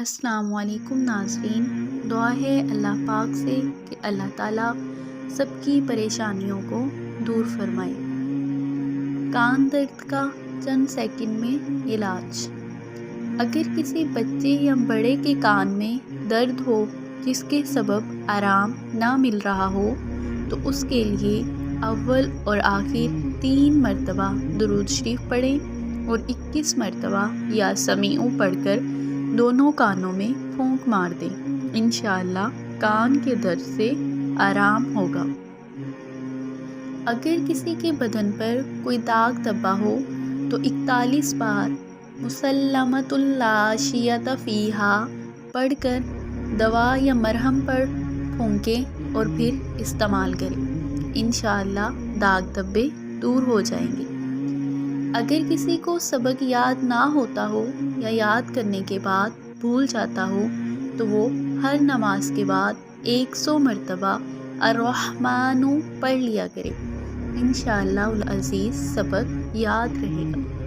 السلام علیکم ناظرین، دعا ہے اللہ پاک سے کہ اللہ تعالیٰ سب کی پریشانیوں کو دور فرمائے۔ کان درد کا چند سیکنڈ میں علاج۔ اگر کسی بچے یا بڑے کے کان میں درد ہو جس کے سبب آرام نہ مل رہا ہو تو اس کے لیے اول اور آخر 3 مرتبہ درود شریف پڑھیں اور 21 مرتبہ یا سمیع پڑھ کر دونوں کانوں میں پھونک مار دیں۔ انشاءاللہ کان کے درد سے آرام ہوگا۔ اگر کسی کے بدن پر کوئی داغ دھبا ہو تو 41 بار مسلمۃ لا شیۃ فیہا پڑھ کر دوا یا مرہم پر پھونکیں اور پھر استعمال کریں۔ انشاءاللہ داغ دھبے دور ہو جائیں گے۔ اگر کسی کو سبق یاد نہ ہوتا ہو یا یاد کرنے کے بعد بھول جاتا ہو تو وہ ہر نماز کے بعد 100 مرتبہ الرحمن پڑھ لیا کرے۔ انشاءاللہ العزیز سبق یاد رہے گا۔